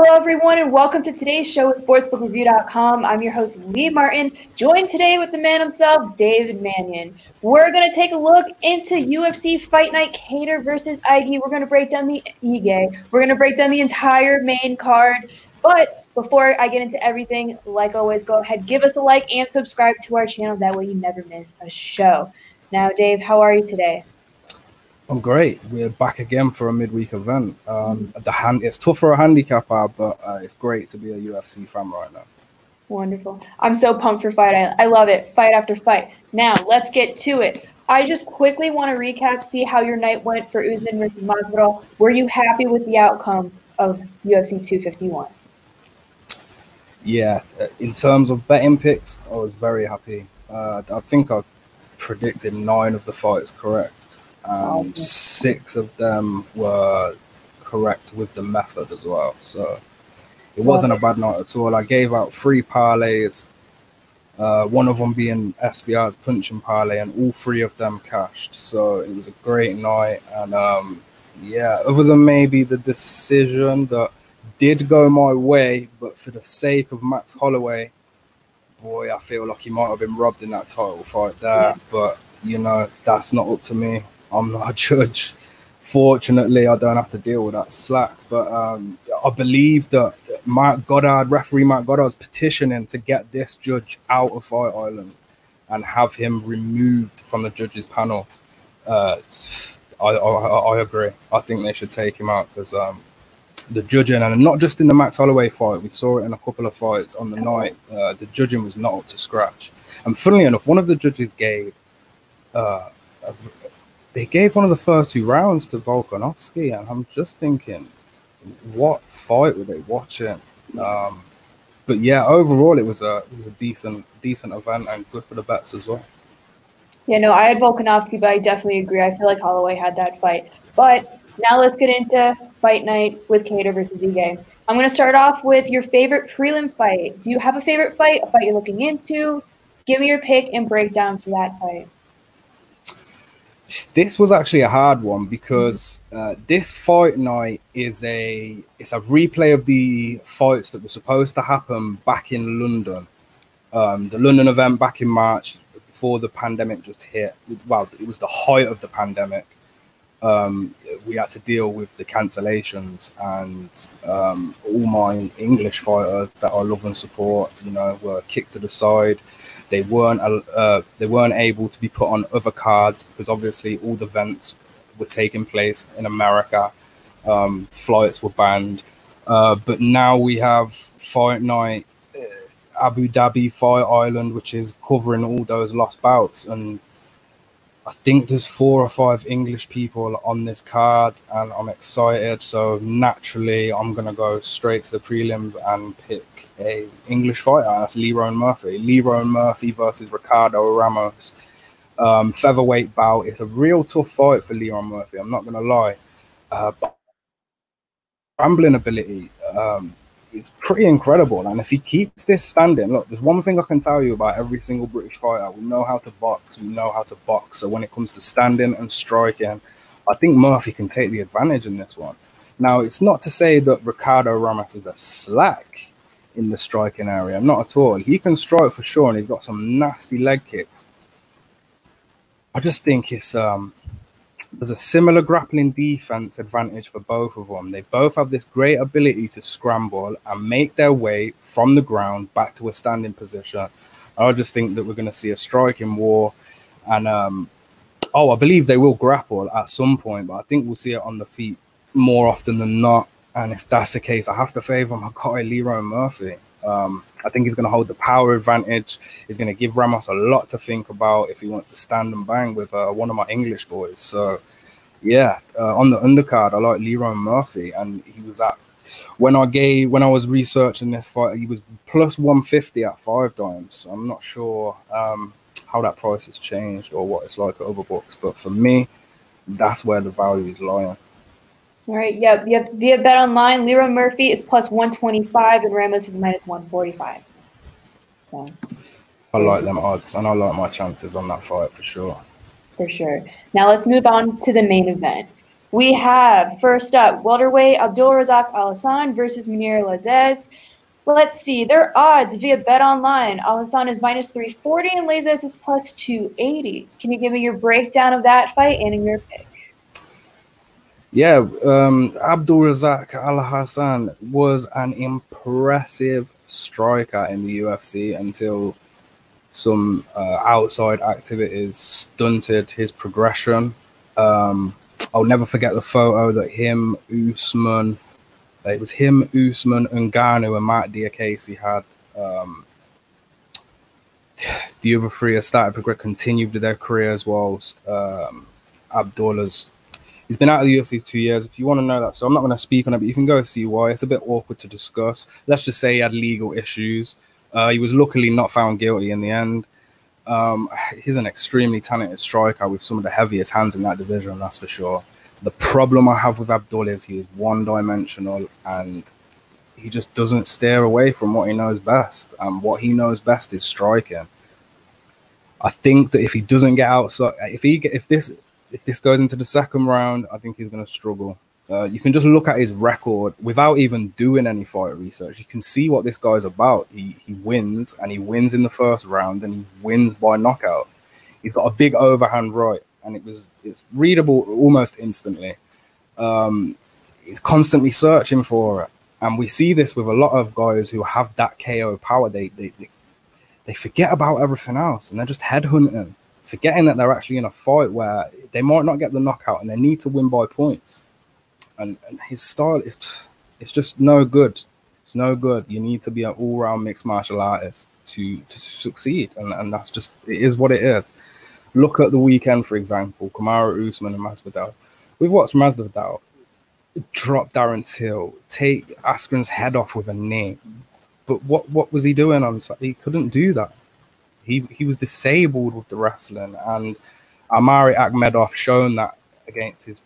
Hello, everyone, and welcome to today's show with SportsbookReview.com. I'm your host, Lee Martin, joined today with the man himself, Dave Manyun. We're going to take a look into UFC Fight Night, Kattar versus Ige. We're going to break down the Ige. We're going to break down the entire main card. But before I get into everything, like always, go ahead, give us a like and subscribe to our channel. That way you never miss a show. Now, Dave, how are you today? I'm great. We're back again for a midweek event. It's tough for a handicapper, but it's great to be a UFC fan right now. Wonderful. I'm so pumped for Fight Night. I love it. Fight after fight. Now, let's get to it. I just quickly want to recap, see how your night went for Usman versus Masvidal. Were you happy with the outcome of UFC 251? Yeah, in terms of betting picks, I was very happy. I think I predicted 9 of the fights correct. 6 of them were correct with the method as well. So it wasn't a bad night at all. I gave out 3 parlays, one of them being SBR's punching parlay, and all 3 of them cashed. So it was a great night. And yeah, other than maybe the decision that did go my way, but for the sake of Max Holloway, boy, I feel like he might have been robbed in that title fight there. Yeah. But, you know, that's not up to me. I'm not a judge. Fortunately, I don't have to deal with that slack. But I believe that referee Matt Goddard's petitioning to get this judge out of Fight Island and have him removed from the judges panel. I agree. I think they should take him out because the judging, and not just in the Max Holloway fight, we saw it in a couple of fights on the night, the judging was not up to scratch. And funnily enough, one of the judges gave one of the first 2 rounds to Volkanovski, and I'm just thinking, what fight were they watching? But yeah, overall it was a decent event and good for the bets as well. Yeah, no, I had Volkanovski, but I definitely agree. I feel like Holloway had that fight. But now let's get into Fight Night with Kattar versus Ige. I'm going to start off with your favorite prelim fight. Do you have a favorite fight, a fight you're looking into? Give me your pick and breakdown for that fight. This was actually a hard one because this fight night it's a replay of the fights that were supposed to happen back in London. The London event back in March before the pandemic just hit. Well, it was the height of the pandemic. We had to deal with the cancellations, and all my English fighters that I love and support, you know, were kicked to the side. They weren't able to be put on other cards because obviously all the events were taking place in America. Flights were banned. But now we have Fight Night, Abu Dhabi, Fight Island, which is covering all those lost bouts. And I think there's 4 or 5 English people on this card, and I'm excited. So naturally, I'm going to go straight to the prelims and pick a English fighter. That's Lerone Murphy. Lerone Murphy versus Ricardo Ramos. Featherweight bout. It's a real tough fight for Lerone Murphy, I'm not going to lie. But scrambling ability is pretty incredible. And if he keeps this standing, look, there's one thing I can tell you about every single British fighter. We know how to box. We know how to box. So when it comes to standing and striking, I think Murphy can take the advantage in this one. Now, it's not to say that Ricardo Ramos is a slack in the striking area. Not at all. He can strike for sure, and he's got some nasty leg kicks. I just think it's there's a similar grappling defense advantage for both of them. They both have this great ability to scramble and make their way from the ground back to a standing position. I just think that we're going to see a striking war. And, I believe they will grapple at some point, but I think we'll see it on the feet more often than not. And if that's the case, I have to favour my guy, Lerone Murphy. I think he's going to hold the power advantage. He's going to give Ramos a lot to think about if he wants to stand and bang with one of my English boys. So, yeah, on the undercard, I like Lerone Murphy. And he was at, when I was researching this fight, he was plus 150 at 5 dimes. I'm not sure how that price has changed or what it's like at other books. But for me, that's where the value is lying. All right, yeah, via Bet Online, Lerone Murphy is plus 125 and Ramos is minus 145. So, I like them odds, and I like my chances on that fight for sure. For sure. Now let's move on to the main event. We have, first up, welterweight Abdul Razak Alhassan versus Mounir Lazzez. Let's see, their odds via Bet Online. Alhassan is minus 340 and Lazzez is plus 280. Can you give me your breakdown of that fight and your pick? Yeah, Abdul Razak Alhassan was an impressive striker in the UFC until some outside activities stunted his progression. I'll never forget the photo that Usman, Ngannou, and Matt Diakese had. The other three have continued their careers whilst Abdullah's. He's been out of the UFC for 2 years. If you want to know that, so I'm not going to speak on it, but you can go see why. It's a bit awkward to discuss. Let's just say he had legal issues. He was luckily not found guilty in the end. He's an extremely talented striker with some of the heaviest hands in that division, that's for sure. The problem I have with Abdul is he is one-dimensional and he just doesn't steer away from what he knows best. And what he knows best is striking. I think that if he doesn't get outside, if this goes into the second round, I think he's going to struggle. You can just look at his record without even doing any fight research. You can see what this guy's about. He wins, and he wins in the first round, and he wins by knockout. He's got a big overhand right, and it's readable almost instantly. He's constantly searching for it, and we see this with a lot of guys who have that KO power. They forget about everything else, and they're just headhunting, forgetting that they're actually in a fight where they might not get the knockout, and they need to win by points. And his style it's just no good. It's no good. You need to be an all-round mixed martial artist to succeed, and that's just, it is what it is. Look at the weekend, for example, Kamaru Usman and Masvidal. We've watched Masvidal drop Darren Till, take Askren's head off with a knee. But what was he doing on Saturday? He couldn't do that. He was disabled with the wrestling, and Amari Akhmedov shown that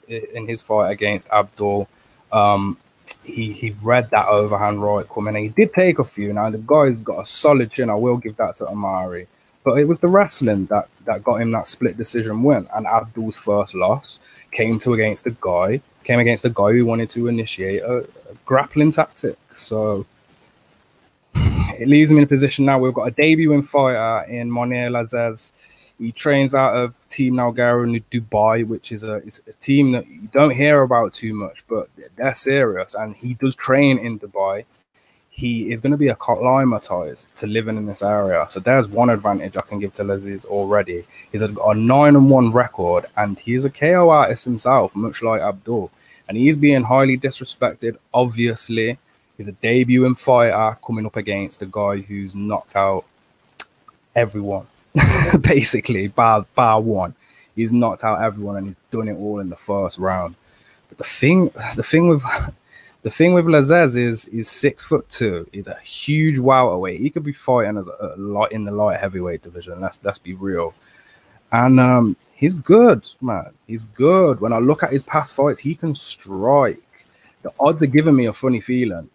in his fight against Abdul. He read that overhand right coming, and he did take a few. Now the guy's got a solid chin, I will give that to Amari, but it was the wrestling that got him that split decision win. And Abdul's first loss came against a guy who wanted to initiate a grappling tactic. So it leaves him in a position now. We've got a debuting fighter in Mounir Lazzez. He trains out of Team Nalgara in Dubai, which is a team that you don't hear about too much, but they're serious. And he does train in Dubai. He is going to be acclimatized to living in this area. So there's one advantage I can give to Lazzez already. He's got a 9-1 record, and he is a KO artist himself, much like Abdul. And he's being highly disrespected, obviously. He's a debuting fighter coming up against a guy who's knocked out everyone. Basically, bar one. He's knocked out everyone, and he's done it all in the first round. But the thing with Lazzez is he's 6'2". He's a huge welterweight. He could be fighting as in the light heavyweight division. Let's be real. And he's good, man. He's good. When I look at his past fights, he can strike. The odds are giving me a funny feeling.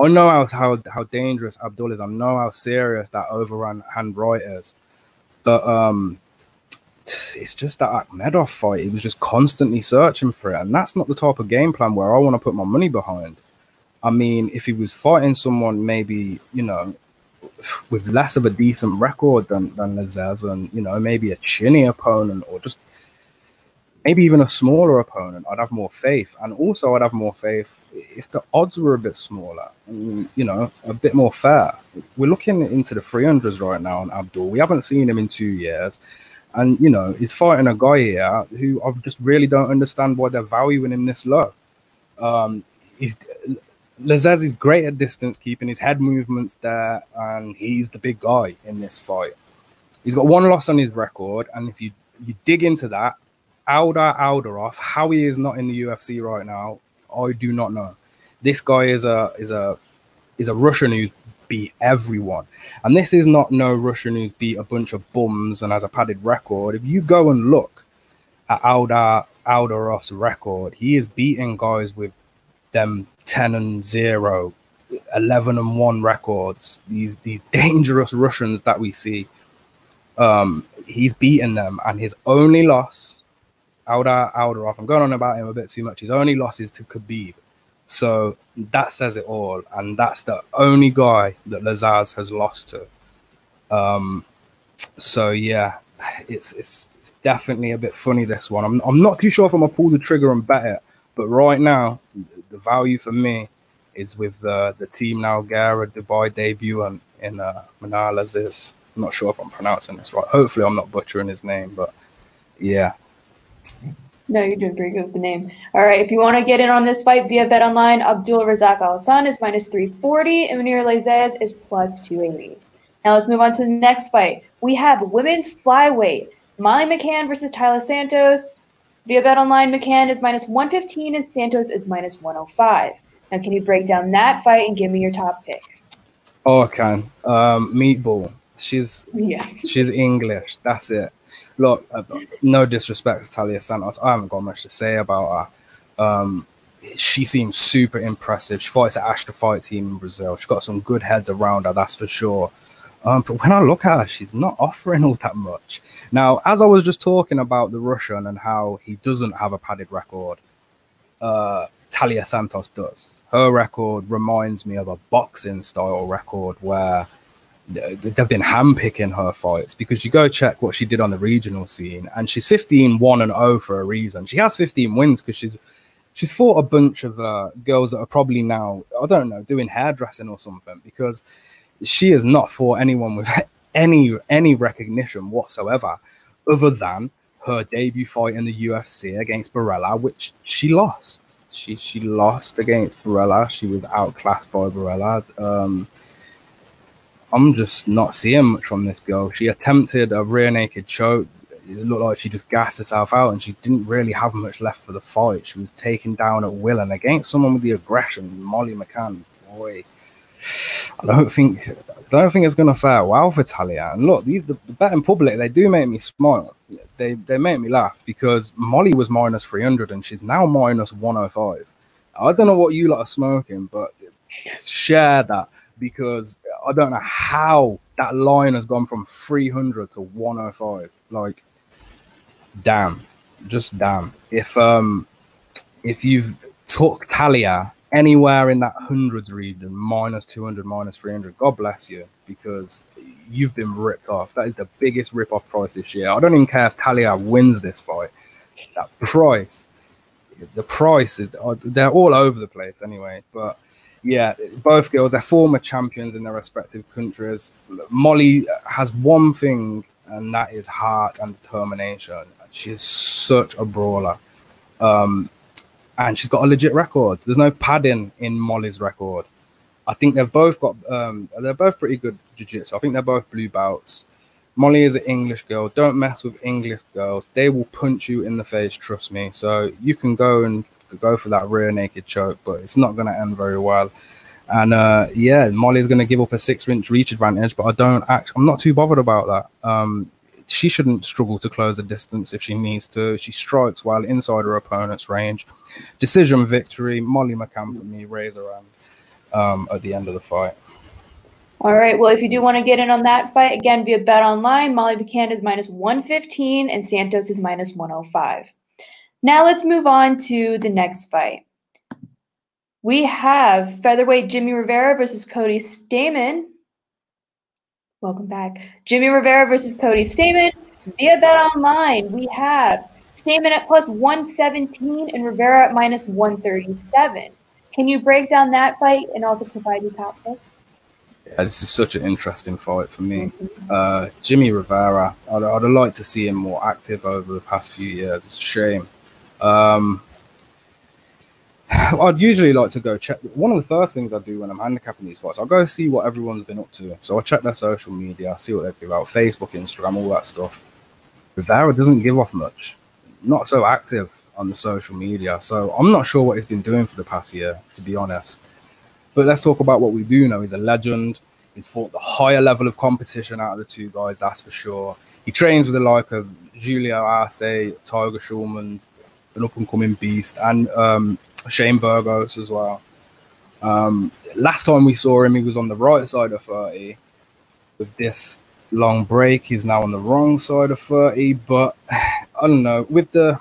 I know how dangerous Abdul is. I know how serious that overhand right is. But it's just that Akhmedov fight. He was just constantly searching for it. And that's not the type of game plan where I want to put my money behind. I mean, if he was fighting someone maybe, with less of a decent record than Lazzez, and, maybe a chinny opponent, or just maybe even a smaller opponent, I'd have more faith. And also I'd have more faith if the odds were a bit smaller, and, a bit more fair. We're looking into the 300s right now on Abdul. We haven't seen him in 2 years. And, he's fighting a guy here who I just really don't understand why they're valuing him this low. Lazzez is great at distance, keeping his head movements there, and he's the big guy in this fight. He's got one loss on his record, and if you dig into that, Aldarov, how he is not in the UFC right now, I do not know. This guy is a Russian who's beat everyone, and this is not no Russian who's beat a bunch of bums and has a padded record. If you go and look at Aldarov's record, he is beating guys with them 10-0, 11-1 records. These dangerous Russians that we see. He's beaten them, and his only loss Aldaroff. I'm going on about him a bit too much. His only losses to Khabib. So that says it all. And that's the only guy that Lazzez has lost to. So yeah, it's definitely a bit funny, this one. I'm not too sure if I'm gonna pull the trigger and bet it, but right now the value for me is with the team now Gara Dubai debut in Mounir Lazzez. I'm not sure if I'm pronouncing this right. Hopefully I'm not butchering his name, but yeah. No, you're doing pretty good with the name. All right, if you want to get in on this fight via Bet Online, Abdul Razak Alhassan is -340 and Mounir Lazzez is +280. Now let's move on to the next fight. We have women's flyweight, Molly McCann versus Taila Santos. Via Bet Online, McCann is -115 and Santos is -105. Now, can you break down that fight and give me your top pick? Oh, I can. Meatball. She's English. That's it. Look, no disrespect to Taila Santos. I haven't got much to say about her. She seems super impressive. She fights at Ashton Fight Team in Brazil. She's got some good heads around her, that's for sure. But when I look at her, she's not offering all that much. Now, as I was just talking about the Russian and how he doesn't have a padded record, Taila Santos does. Her record reminds me of a boxing style record where they've been handpicking her fights, because you go check what she did on the regional scene and she's 15-1-0 for a reason. She has 15 wins because she's fought a bunch of girls that are probably now, I don't know, doing hairdressing or something, because she has not fought anyone with any recognition whatsoever, other than her debut fight in the UFC against Barella, which she lost. She lost against Barella. She was outclassed by Barella. I'm just not seeing much from this girl. She attempted a rear naked choke. It looked like she just gassed herself out, and she didn't really have much left for the fight. She was taken down at will, and against someone with the aggression, Molly McCann, boy, I don't think it's gonna fare well for Taila. And look, the betting public, they do make me smile. They make me laugh, because Molly was -300 and she's now -105. I don't know what you lot are smoking, but share that, because I don't know how that line has gone from 300 to 105. Like, damn, just damn. If you've took Taila anywhere in that hundreds region, -200, -300, God bless you, because you've been ripped off. That is the biggest rip-off price this year. I don't even care if Taila wins this fight. That price, the price is, they're all over the place anyway. But yeah, both girls, they're former champions in their respective countries. Molly has one thing, and that is heart and determination. She's such a brawler. And she's got a legit record. There's no padding in Molly's record. I think they've both got, they're both pretty good jiu-jitsu. I think they're both blue belts. Molly is an English girl. Don't mess with English girls. They will punch you in the face, trust me. So you can go for that rear naked choke, but it's not going to end very well. And yeah, Molly's going to give up a 6-inch reach advantage, but I'm not too bothered about that. She shouldn't struggle to close the distance if she needs to. She strikes well inside her opponent's range. Decision victory, Molly McCann for me, razor hand at the end of the fight. All right, well, if you do want to get in on that fight, again, via Bet Online, Molly McCann is -115 and Santos is -105. Now let's move on to the next fight. We have featherweight Jimmie Rivera versus Cody Stamann. Welcome back. Jimmie Rivera versus Cody Stamann. Via Bet Online, we have Stamann at +117 and Rivera at -137. Can you break down that fight and also provide your top pick? Yeah, this is such an interesting fight for me. Jimmie Rivera, I'd have liked to see him more active over the past few years. It's a shame. I'd usually like to go check. One of the first things I do when I'm handicapping these fights, I'll go see what everyone's been up to. So I check their social media, see what they give out, Facebook, Instagram, all that stuff. Rivera doesn't give off much. Not so active on the social media. So I'm not sure what he's been doing for the past year, to be honest. But let's talk about what we do know. He's a legend. He's fought the higher level of competition out of the two guys, that's for sure. He trains with the like of Julio Arce, Tiger Schulman, an up-and-coming beast, and Shane Burgos as well. Last time we saw him, he was on the right side of 30. With this long break, he's now on the wrong side of 30. But I don't know, with the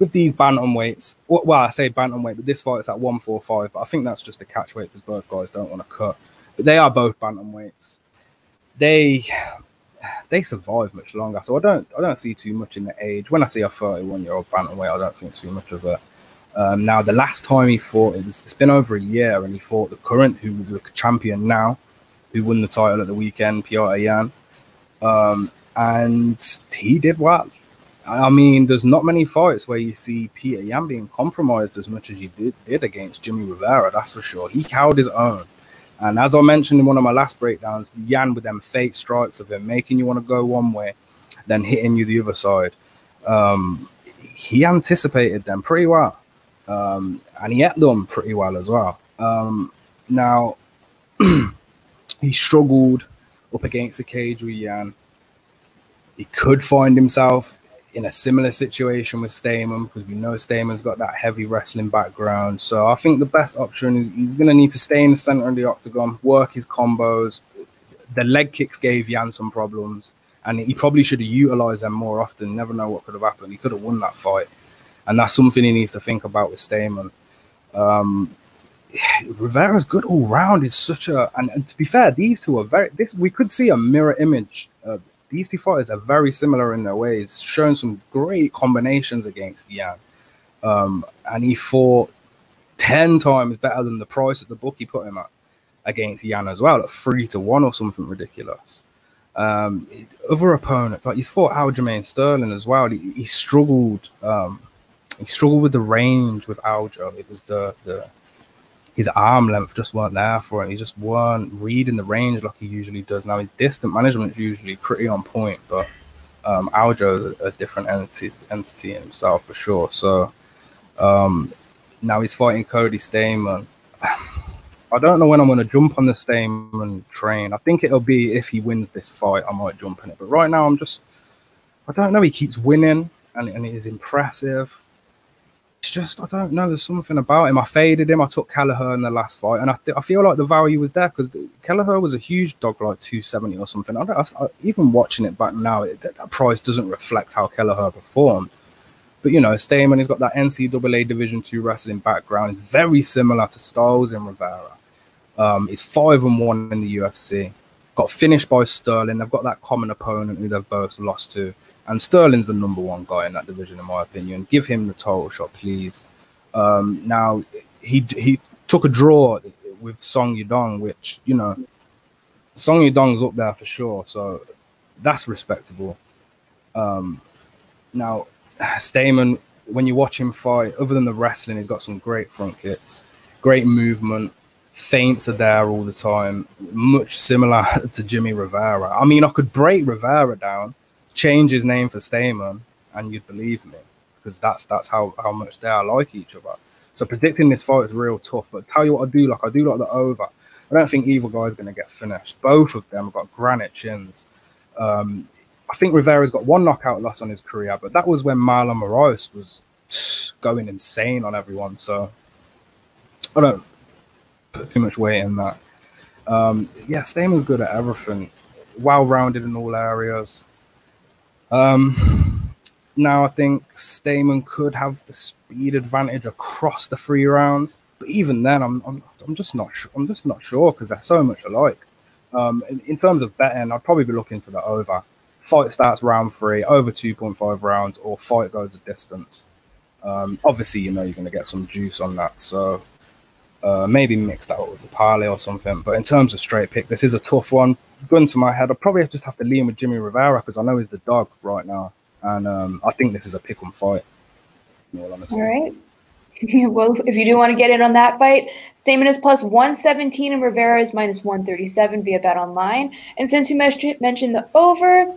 with these bantamweights, well, I say bantamweight, but this fight is at 145. But I think that's just a catch weight because both guys don't want to cut. But they are both bantamweights. They survive much longer, so I don't see too much in the age. When I see a 31-year-old bantamweight, I don't think too much of it. Now, the last time he fought, it's been over a year, and he fought the current, who was the champion now, who won the title at the weekend, Piotr Jan. And he did well. I mean, there's not many fights where you see Peter Yan being compromised as much as he did against Jimmie Rivera, that's for sure. He held his own. And as I mentioned in one of my last breakdowns, Yan with them fake strikes of him, making you want to go one way, then hitting you the other side. He anticipated them pretty well. And he ate them pretty well as well. Now, he struggled up against the cage with Yan. He could find himself in a similar situation with Stamann because we know Stamann's got that heavy wrestling background. So I think the best option is he's going to need to stay in the center of the octagon, work his combos. The leg kicks gave Yan some problems, and he probably should have utilized them more often. Never know what could have happened. He could have won that fight, and that's something he needs to think about with Stamann. Rivera's good all round. Is such a and to be fair, these two are we could see a mirror image. These two fighters are very similar in their ways, showing some great combinations against Yan. And he fought 10 times better than the price at the book he put him at against Yan as well, at 3-1 or something ridiculous. Other opponents, like he's fought Aljamain Sterling as well. He struggled. He struggled with the range with Aljo. It was his arm length just weren't there for him. He just weren't reading the range like he usually does. Now, his distant management is usually pretty on point, but Aljo is a different entity in himself for sure. So now he's fighting Cody Stamann. I don't know when I'm going to jump on the Stamann train. I think it'll be if he wins this fight, I might jump in it. But right now, I don't know. He keeps winning, and it is impressive. It's just, I don't know, there's something about him. I faded him. I took Kelleher in the last fight, and I feel like the value was there because Kelleher was a huge dog, like 270 or something. Even watching it back now, that price doesn't reflect how Kelleher performed. But, you know, Stamann, he's got that NCAA Division II wrestling background, very similar to Styles and Rivera. He's 5-1 in the UFC. Got finished by Sterling. They've got that common opponent who they've both lost to. And Sterling's the #1 guy in that division, in my opinion. Give him the title shot, please. Now, he took a draw with Song Yudong, which, you know, Song Yudong's up there for sure. So that's respectable. Now, Stamann, when you watch him fight, other than the wrestling, he's got some great front kicks, great movement. Feints are there all the time, much similar to Jimmie Rivera. I mean, I could break Rivera down, change his name for Stamann, and you'd believe me, because that's how much they are like each other. So predicting this fight is real tough. But tell you what I do like the over. I don't think either guy's going to get finished. Both of them have got granite chins. I think Rivera's got one knockout loss on his career, but that was when Marlon Moraes was going insane on everyone. So I don't put too much weight in that. Yeah, Stamann's good at everything. Well-rounded in all areas. Now I think Stamann could have the speed advantage across the 3 rounds, but even then, I'm just not sure. I'm just not sure because they're so much alike. In terms of betting, I'd probably be looking for the over. Fight starts round 3, over 2.5 rounds, or fight goes a distance. Obviously, you know you're going to get some juice on that, so maybe mix that up with a parlay or something. But in terms of straight pick, this is a tough one. Gun to my head, I'll probably just have to lean with Jimmie Rivera because I know he's the dog right now. And I think this is a pick 'em fight, in all honesty. All right. Well, if you do want to get in on that fight, Stamann is plus 117 and Rivera is minus 137 via Bet Online. And since you mentioned the over,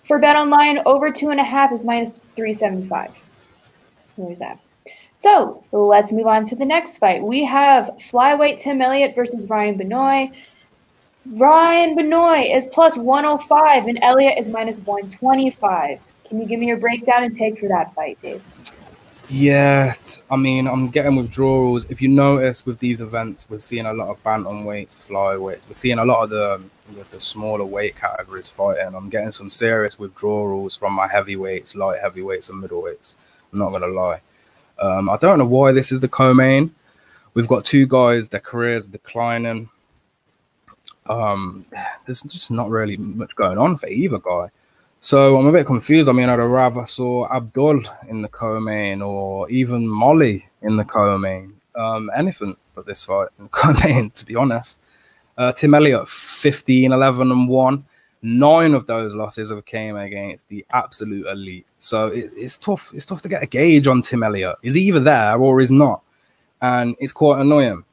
for Bet Online, over 2.5 is minus 375. There's that. So let's move on to the next fight. We have flyweight Tim Elliott versus Brian Binoy. Brian Binoy is plus 105 and Elliott is minus 125. Can you give me your breakdown and pick for that fight, Dave? Yeah, I mean, I'm getting withdrawals. If you notice with these events, we're seeing a lot of bantamweights, flyweights. We're seeing a lot of the smaller weight categories fighting. I'm getting some serious withdrawals from my heavyweights, light heavyweights, and middleweights. I'm not gonna lie. I don't know why this is the co-main. We've got two guys, their careers declining. There's just not really much going on for either guy. So I'm a bit confused. I mean, I'd rather saw Abdul in the co-main or even Molly in the co-main. Anything but this fight in the co-main, to be honest. Tim Elliott, 15-11-1. 9 of those losses have came against the absolute elite. So it's tough. It's tough to get a gauge on Tim Elliott. Is he either there or is not? And it's quite annoying.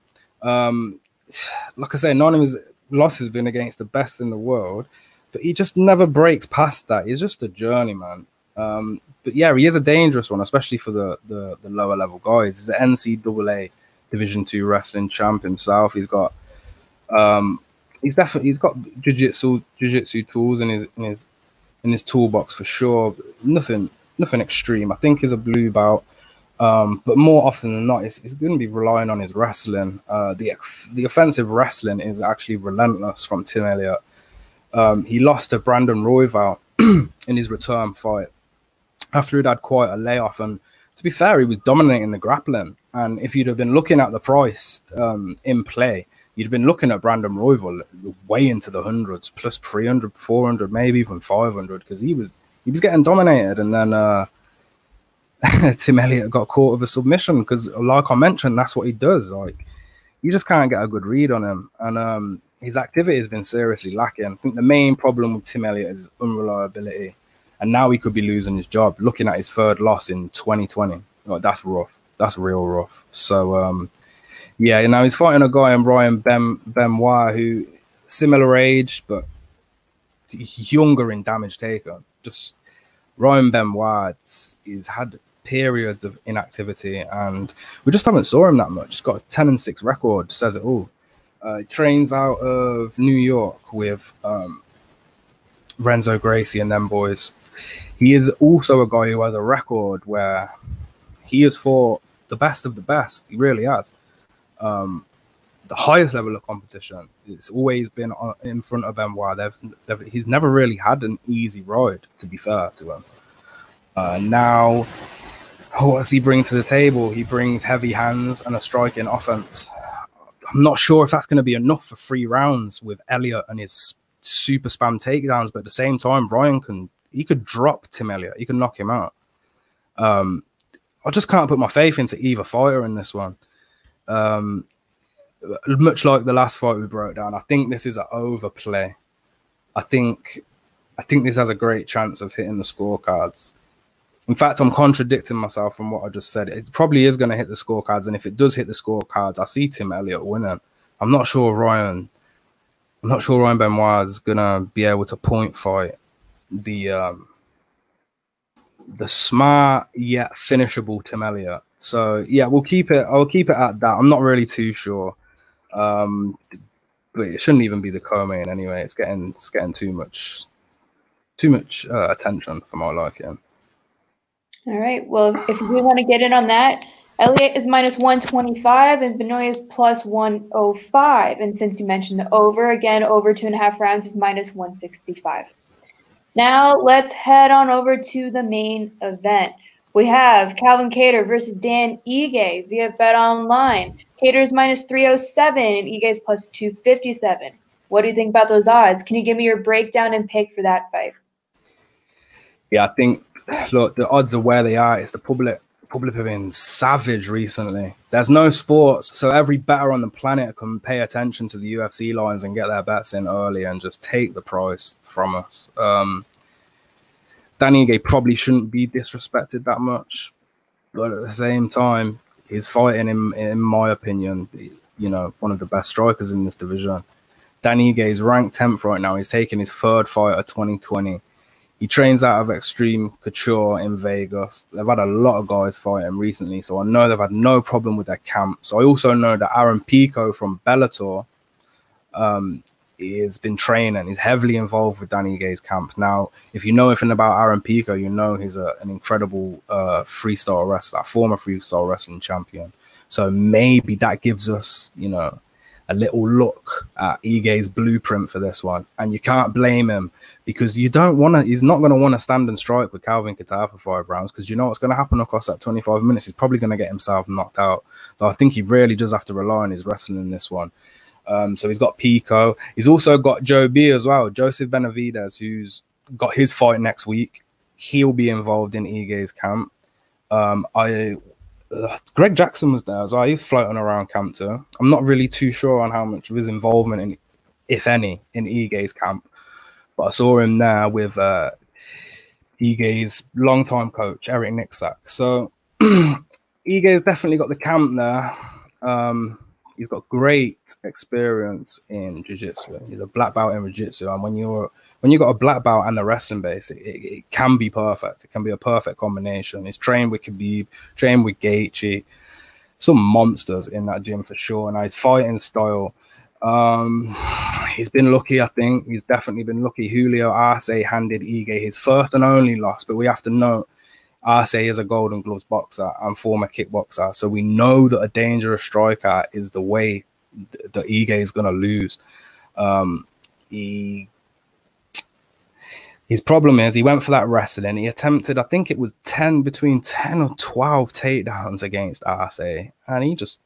Like I say, 9 of his losses have been against the best in the world, but he just never breaks past that. He's just a journeyman. But yeah, he is a dangerous one, especially for the lower level guys. He's an NCAA Division II wrestling champ himself. He's got he's got jiu-jitsu tools in his toolbox for sure. Nothing extreme. I think he's a blue belt. But more often than not, it's going to be relying on his wrestling. The offensive wrestling is actually relentless from Tim Elliott. He lost to Brandon Royval in his return fight after he'd had quite a layoff. And to be fair, he was dominating the grappling. And if you'd have been looking at the price in play, you'd have been looking at Brandon Royval way into the hundreds, plus 300, 400, maybe even 500, because he was getting dominated. And then Tim Elliott got caught with a submission because, like I mentioned, that's what he does. Like, you just can't get a good read on him, and his activity has been seriously lacking. I think the main problem with Tim Elliott is unreliability, and now he could be losing his job. Looking at his 3rd loss in 2020, like, that's rough. That's real rough. So yeah, you know, he's fighting a guy in Brian Binoy, who similar age but younger in damage taken. Just Ryan Benoit has had periods of inactivity, and we just haven't saw him that much. He's got a 10-6 record, says it all. He trains out of New York with Renzo Gracie and them boys. He is also a guy who has a record where he has fought the best of the best. He really has. The highest level of competition. It's always been in front of Benoit. He's never really had an easy ride, to be fair to him. Now, what does he bring to the table? He brings heavy hands and a striking offense. I'm not sure if that's going to be enough for 3 rounds with Elliott and his super spam takedowns, but at the same time, Ryan could drop Tim Elliott. He can knock him out. I just can't put my faith into either fighter in this one. Much like the last fight we broke down, I think this is an overplay. I think this has a great chance of hitting the scorecards. In fact, I'm contradicting myself from what I just said. It probably is going to hit the scorecards, and if it does hit the scorecards, I see Tim Elliott winning. I'm not sure Ryan Benoit is going to be able to point fight the smart yet finishable Tim Elliott. So yeah, I'll keep it at that. I'm not really too sure. But it shouldn't even be the co-main anyway. It's getting too much attention for my liking. All right. Well, if we want to get in on that, Elliot is -125 and Benoit is +105. And since you mentioned the over, again, over 2.5 rounds is -165. Now let's head on over to the main event. We have Calvin Kattar versus Dan Ige via BetOnline. Kattar is -307 and Ige is +257. What do you think about those odds? Can you give me your breakdown and pick for that fight? Yeah, I think, look, the odds are where they are. It's the public. The public have been savage recently. There's no sports, so every bettor on the planet can pay attention to the UFC lines and get their bets in early and just take the price from us. Dan Ige probably shouldn't be disrespected that much, but at the same time, he's fighting, in my opinion, you know, one of the best strikers in this division. Dan Ige is ranked 10th right now. He's taking his 3rd fight of 2020. He trains out of Extreme Couture in Vegas. They've had a lot of guys fight him recently, so I know they've had no problem with their camps. I also know that Aaron Pico from Bellator has been training. He's heavily involved with Dan Ige's camp. Now, if you know anything about Aaron Pico, you know he's an incredible freestyle wrestler, former freestyle wrestling champion. So maybe that gives us, you know, a little look at Ige's blueprint for this one, and you can't blame him, because you don't want to. He's not going to want to stand and strike with Calvin Kattar for 5 rounds, because you know what's going to happen across that 25 minutes. He's probably going to get himself knocked out. So I think he really does have to rely on his wrestling in this one. So he's got Pico. He's also got Joe B as well, Joseph Benavidez, who's got his fight next week. He'll be involved in Ige's camp. Greg Jackson was there as well. He's floating around camp too. I'm not really too sure on how much of his involvement, in, if any, in Ige's camp, but I saw him there with Ige's longtime coach, Eric Nixak. So Ige's definitely got the camp there. He's got great experience in jiu-jitsu. He's a black belt in jiu-jitsu, and when you got a black belt and a wrestling base, it can be perfect. It can be a perfect combination. He's trained with Khabib, trained with Gaethje, some monsters in that gym for sure. And his fighting style, he's been lucky. I think he's definitely been lucky. Julio Arce handed Ige his first and only loss, but we have to note Arce is a Golden Gloves boxer and former kickboxer, so we know that a dangerous striker is the way that Ige is going to lose. His problem is he went for that wrestling. He attempted, I think it was between 10 or 12 takedowns against Arce, and he just,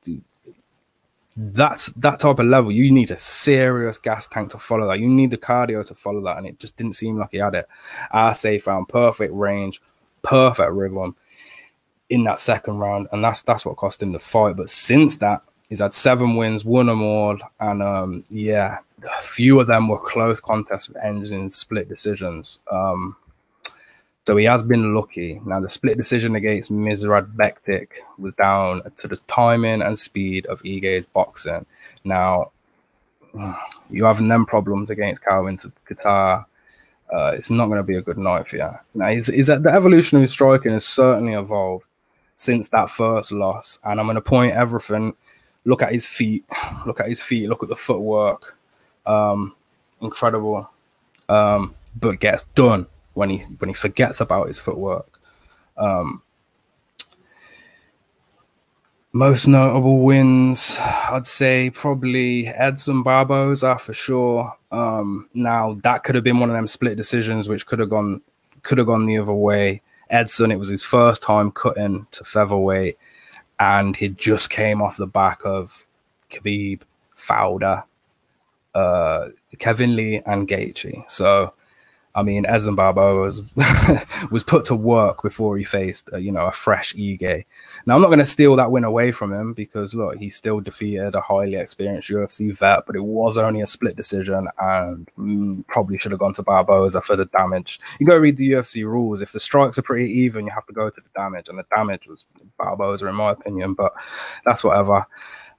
that's that type of level. You need a serious gas tank to follow that. You need the cardio to follow that, and it just didn't seem like he had it. Arce found perfect range, perfect rhythm in that second round, and that's what cost him the fight. But since that, he's had 7 wins, won them all, and yeah, a few of them were close contests with ends in split decisions. So he has been lucky. Now, the split decision against Mizrad Bektik was down to the timing and speed of Ige's boxing. Now, you having them problems against Calvin Kattar, it's not going to be a good night for you. Now, the evolution of his striking has certainly evolved since that first loss, and I'm going to point everything. Look at his feet. Look at his feet. Look at the footwork. Incredible. But gets done when he forgets about his footwork. Most notable wins, I'd say probably Edson Barboza for sure. Now that could have been one of them split decisions which could have gone the other way. Edson, it was his first time cutting to featherweight, and he just came off the back of Khabib, Fowler, Kevin Lee, and Gaethje. So, I mean, Edson Barboza was put to work before he faced, a fresh Ige. Now, I'm not going to steal that win away from him, because, look, he still defeated a highly experienced UFC vet, but it was only a split decision, and probably should have gone to Barboza for the damage. You go read the UFC rules. If the strikes are pretty even, you have to go to the damage, and the damage was Barboza, in my opinion, but that's whatever.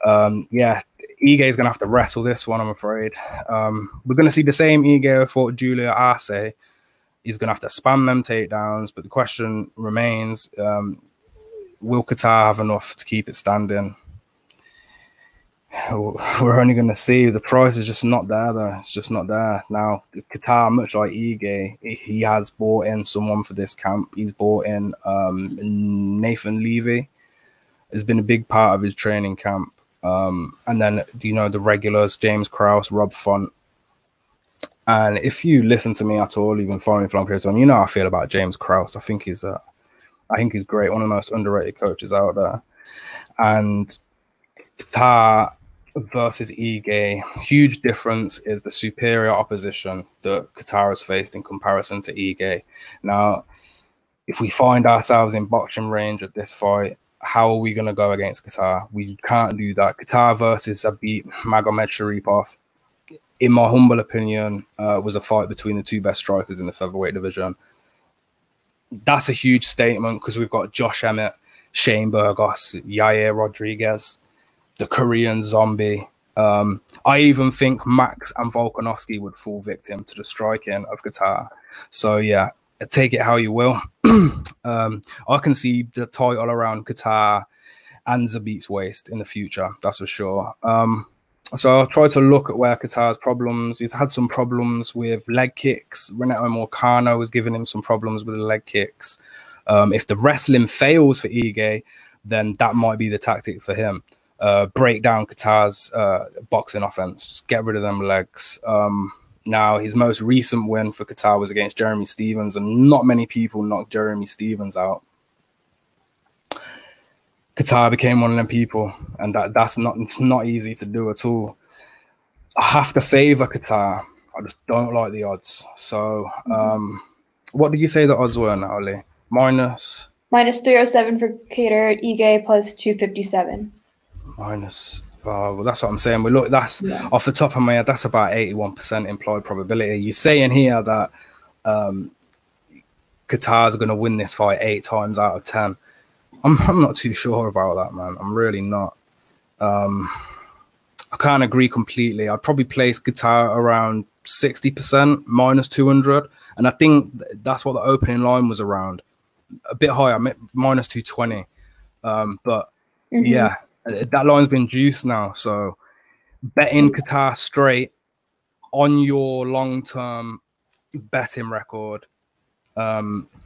Yeah, Ige is going to have to wrestle this one, I'm afraid. We're going to see the same Ige fought Julio Arce. He's going to have to spam them takedowns, but the question remains, will Kattar have enough to keep it standing? We're only going to see. The price is just not there, though. It's just not there. Now, Kattar, much like Ige, he has brought in someone for this camp. He's brought in Nathan Levy. Has been a big part of his training camp. And then, the regulars, James Krause, Rob Font. And if you listen to me at all, even following me for long periods of time, you know how I feel about James Krause. I think he's great, one of the most underrated coaches out there. And Kattar versus Ige, huge difference is the superior opposition that Kattar has faced in comparison to Ige. Now, if we find ourselves in boxing range at this fight, how are we going to go against Kattar? We can't do that. Kattar versus Zabit Magomedsharipov, in my humble opinion, was a fight between the two best strikers in the featherweight division. That's a huge statement, because we've got Josh Emmett, Shane Burgos, Yair Rodriguez, the Korean Zombie. I even think Max and Volkanovski would fall victim to the striking of Kattar. So, yeah, take it how you will. I can see the title around Kattar and Zabit's waist in the future, that's for sure. So I'll try to look at where Kattar's problems. He's had some problems with leg kicks. Renato Moicano was giving him some problems with the leg kicks. If the wrestling fails for Ige, then that might be the tactic for him. break down Kattar's boxing offense, just get rid of them legs. Now, his most recent win for Kattar was against Jeremy Stephens, and not many people knocked Jeremy Stephens out. Kattar became one of them people, and it's not easy to do at all. I have to favor Kattar. I just don't like the odds. So, what did you say the odds were, Natalie? Minus 307 for Kattar, Ige plus 257. Well, that's what I'm saying. Well, look, that's off the top of my head, that's about 81% implied probability. You're saying here that Kattar's going to win this fight 8 times out of 10. I'm not too sure about that, man. I'm really not. I can't agree completely. I'd probably place Kattar around 60%, minus 200. And I think that's what the opening line was around. A bit higher, minus 220. But yeah, that line's been juiced now. So betting Kattar straight on your long-term betting record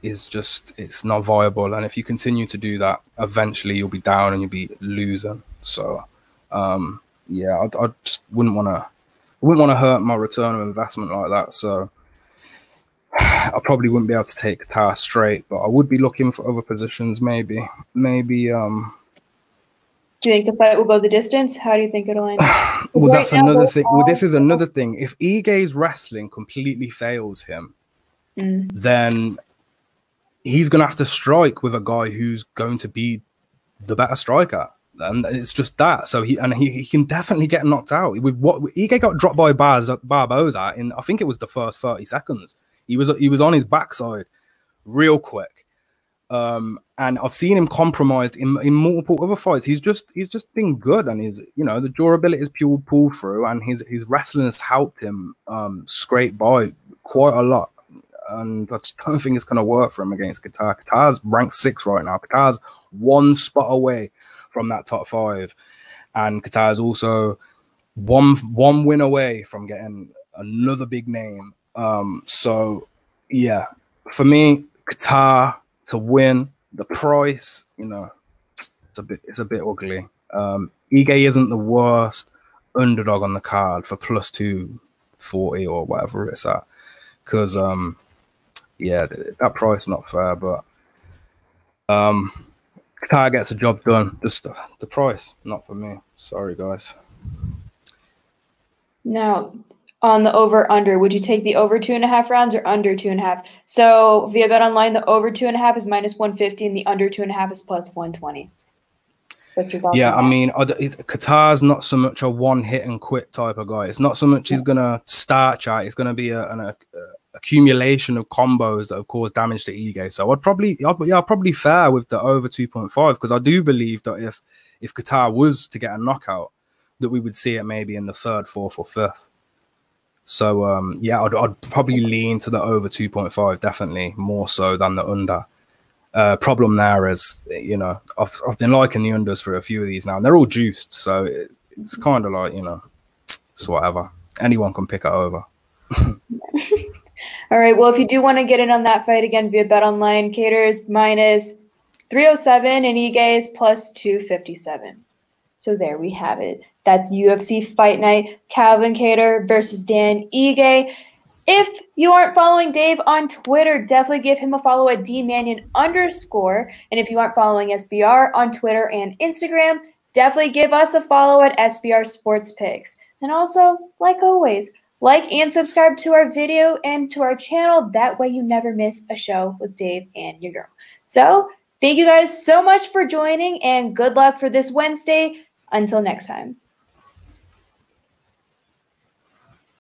is just, it's not viable. And if you continue to do that, eventually you'll be down and you'll be losing. So yeah, I just wouldn't want to hurt my return of investment like that. So I probably wouldn't be able to take Kattar straight, but I would be looking for other positions. Maybe do you think the fight will go the distance? How do you think it'll end? Well, that's another thing. Well, this is another thing. If Ige's wrestling completely fails him, then he's going to have to strike with a guy who's going to be the better striker. And it's just that. So he can definitely get knocked out. With what Ige got dropped by Barboza in, I think it was the first 30 seconds. He was on his backside real quick. And I've seen him compromised in multiple other fights. He's just been good, and his, you know, the durability is pulled through, and his wrestling has helped him scrape by quite a lot. And I just don't think it's going to work for him against Kattar. Kattar's ranked 6 right now. Kattar's 1 spot away from that top 5, and Kattar's also one win away from getting another big name. So yeah, for me, Kattar to win. The price, you know, it's a bit ugly. Ige isn't the worst underdog on the card for plus 240 or whatever it's at, because yeah, that price is not fair. But Kattar gets a job done. Just the price, not for me. Sorry, guys. Now, on the over-under, would you take the over 2.5 rounds or under 2.5? So via Bet Online, the over 2.5 is minus 150 and the under 2.5 is plus 120. What's your thoughts? Yeah, I mean, Kattar's not so much a one-hit and quit type of guy. It's not so much he's going to start at. It's going to be an accumulation of combos that have caused damage to Ige. So I'd probably fare with the over 2.5, because I do believe that if Kattar was to get a knockout, that we would see it maybe in the 3rd, 4th, or 5th. So yeah, I'd probably lean to the over 2.5, definitely more so than the under. Problem there is, you know, I've been liking the unders for a few of these now, and they're all juiced. So it's kind of like, you know, it's whatever. Anyone can pick it over. All right. Well, if you do want to get in on that fight again via Bet Online, Kattar's minus 307 and Ige is plus 257. So there we have it. That's UFC Fight Night, Calvin Kattar versus Dan Ige. If you aren't following Dave on Twitter, definitely give him a follow at DManion_. And if you aren't following SBR on Twitter and Instagram, definitely give us a follow at SBR Sports Picks. And also, like always, like and subscribe to our video and to our channel. That way you never miss a show with Dave and your girl. So thank you guys so much for joining, and good luck for this Wednesday. Until next time.